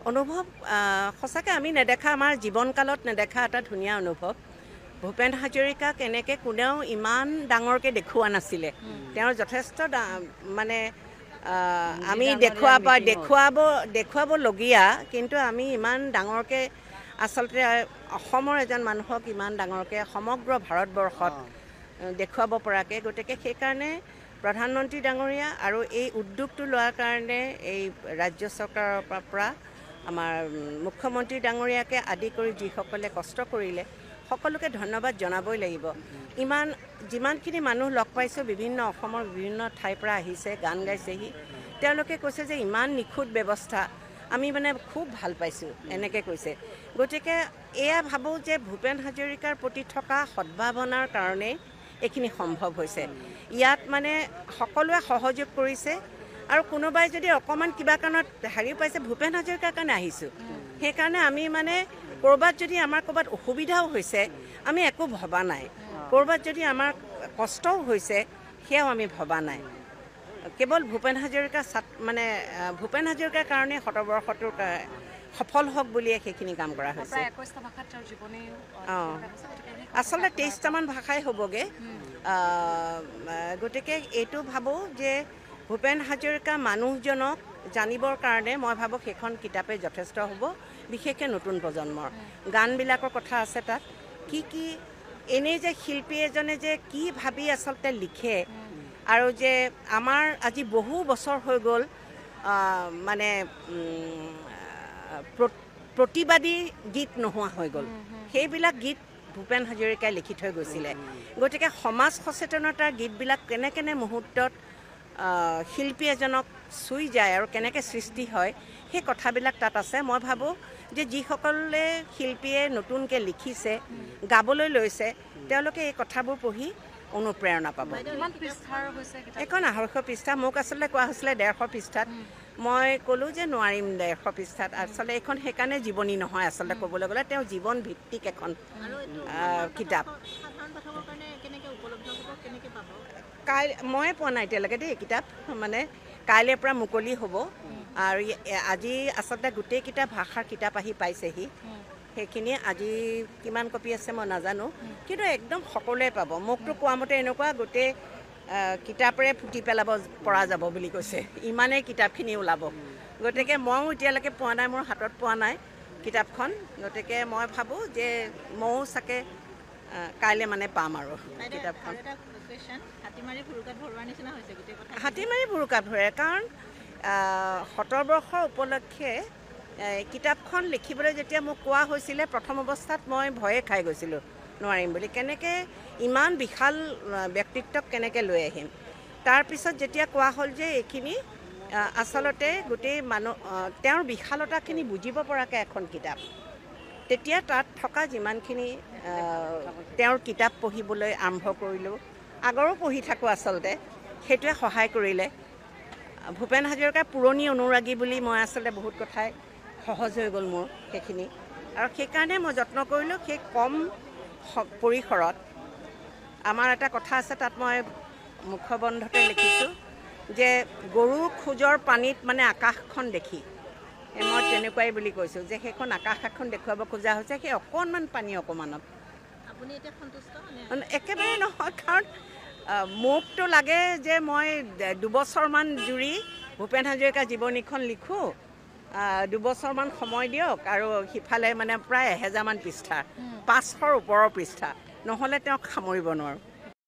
অনুভৱ সঁচাকৈ আমি নেদেখা আমাৰ জীৱনকালত নেদেখা এটা ধুনীয়া অনুভৱ ভূপেন হাজৰিকাক এনেকৈ কোনেও ইমান ডাঙৰকৈ দেখুওৱা নাছিলে তেওঁৰ যথেষ্ট মানে আমি দেখুৱাবলগীয়া কিন্তু আমি ইমান ডাঙৰকৈ আচলতে অসমৰ এজন মানুহক ইমান ডাঙৰকৈ সমগ্ৰ ভাৰতবৰ্ষত দেখুৱাব পৰাকৈ গতিকে সেইকাৰণে প্ৰধানমন্ত্ৰী ডাঙৰীয়া আৰু এই উদ্যোগটো লোৱাৰ কাৰণে এই ৰাজ্য চৰকাৰৰ পৰা আমাৰ মুখ্যমন্ত্ৰী ডাঙৰীয়াকে আদি কৰি যিসকলে কষ্ট কৰিলে সকলোকে ধন্যবাদ জনাবই লাগিব যিমানখিনি মানুহ লগ পাইছোঁ বিভিন্ন অসমৰ বিভিন্ন ঠাইৰ পৰা আহিছে গান গাইছেহি তেওঁলোকে কৈছে যে ইমান নিখুঁত ব্যৱস্থা আমি মানে খুব ভাল পাইছোঁ এনেকৈ কৈছে গতিকে এয়া ভাবোঁ যে ভূপেন হাজৰিকাৰ প্ৰতি থকা সদ্ভাৱনাৰ কাৰণেই এইখিনি সম্ভৱ হৈছে ইয়াত মানে সকলোৱে সহযোগ কৰিছে আৰু কোনোবাই যদি অকণমান কিবা কাৰণত হেৰি পাইছে ভূপেন হাজৰিকাৰ কাৰণে আহিছোঁ সেইকাৰণে আমি মানে ক'ৰবাত যদি আমাৰ ক'ৰবাত অসুবিধাও হৈছে আমি একো ভবা নাই ক'ৰবাত যদি আমাৰ কষ্টও হৈছে সেয়াও আমি ভবা নাই কেৱল ভূপেন হাজৰিকা মানে ভূপেন হাজৰিকাৰ কাৰণে শতবৰ্ষটোৰ সফল হওক বুলিয়ে সেইখিনি কাম কৰা হৈছে আচলতে 23টামান ভাষাই হ'বগৈ গতিকে এইটো ভাবোঁ যে ভূপেন হাজৰিকা মানুহজনক জানিবৰ কাৰণে মই ভাবোঁ সেইখন কিতাপে যথেষ্ট হ'ব বিশেষকৈ নতুন প্ৰজন্মৰ গানবিলাকৰ কথা আছে তাত কি এনেই যে শিল্পী এজনে যে কি ভাবি আচলতে লিখে আৰু যে আমাৰ আজি বহু বছৰ হৈ গ'ল মানে প্ৰতিবাদী গীত নোহোৱা হৈ গ'ল সেইবিলাক গীত ভূপেন হাজৰিকাই লিখি থৈ গৈছিলে গতিকে সমাজ সচেতনতাৰ গীতবিলাক কেনে মুহূৰ্তত শিল্পী এজনক চুই যায় আৰু কেনেকৈ সৃষ্টি হয় সেই কথাবিলাক তাত আছে মই ভাবোঁ যে যিসকলে শিল্পীয়ে নতুনকৈ লিখিছে গাবলৈ লৈছে তেওঁলোকে এই কথাবোৰ পঢ়ি অনুপ্ৰেৰণা পাব এখন 250 পৃষ্ঠা মোক আচলতে কোৱা হৈছিলে 150 পৃষ্ঠাত মই ক'লোঁ যে নোৱাৰিম 150 পৃষ্ঠাত আচলতে এইখন সেইকাৰণে জীৱনী নহয় আচলতে ক'বলৈ গ'লে তেওঁ জীৱন ভিত্তিক এখন কিতাপ মই পোৱা নাই এতিয়ালৈকে দেই কিতাপ মানে কাইলৈৰ পৰা মুকলি হ'ব আৰু আজি আচলতে গোটেইকেইটা ভাষাৰ কিতাপ আহি পাইছেহি সেইখিনি আজি কিমান কপি আছে মই নাজানো কিন্তু একদম সকলোৱে পাব মোকতো কোৱা মতে এনেকুৱা গোটেই কিতাপেৰে ফুটি পেলাব পৰা যাব বুলি কৈছে ইমানেই কিতাপখিনি ওলাব গতিকে ময়ো এতিয়ালৈকে পোৱা নাই মোৰ হাতত পোৱা নাই কিতাপখন গতিকে মই ভাবোঁ যে ময়ো চাগে কাইলৈ মানে পাম আৰু কিতাপখন হাতীমাৰি ভুৰুকাত ভৰে কাৰণ 70 বৰ্ষৰ উপলক্ষে কিতাপখন লিখিবলৈ যেতিয়া মোক কোৱা হৈছিলে প্ৰথম অৱস্থাত মই ভয়ে খাই গৈছিলোঁ নোৱাৰিম বুলি কেনেকৈ ইমান বিশাল ব্যক্তিত্বক কেনেকৈ লৈ আহিম তাৰপিছত যেতিয়া কোৱা হ'ল যে এইখিনি আচলতে গোটেই মানুহ তেওঁৰ বিশালতাখিনি বুজিব পৰাকৈ এখন কিতাপ তেতিয়া তাত থকা যিমানখিনি তেওঁৰ কিতাপ পঢ়িবলৈ আৰম্ভ কৰিলোঁ আগৰো পঢ়ি থাকোঁ আচলতে সেইটোৱে সহায় কৰিলে ভূপেন হাজৰিকাৰ পুৰণি অনুৰাগী বুলি মই আচলতে বহুত কথাই সহজ হৈ গ'ল মোৰ সেইখিনি আৰু সেইকাৰণে মই যত্ন কৰিলোঁ সেই কম পৰিসৰত আমাৰ এটা কথা আছে তাত মই মুখবন্ধতে লিখিছোঁ যে গৰুৰ খোজৰ পানীত মানে আকাশখন দেখি মই তেনেকুৱাই বুলি কৈছোঁ যে সেইখন আকাশ এখন দেখুৱাব খোজা হৈছে সেই অকণমান পানী অকণমানত আপুনি এতিয়া সন্তুষ্ট একেবাৰে নহয় কাৰণ মোকতো লাগে যে মই 2 বছৰমান জুৰি ভূপেন হাজৰিকা জীৱনীখন লিখোঁ 2 বছৰমান সময় দিয়ক আৰু সিফালে মানে প্ৰায় 1000মান পৃষ্ঠা 500ৰ ওপৰৰ পৃষ্ঠা নহ'লে তেওঁক সামৰিব নোৱাৰোঁ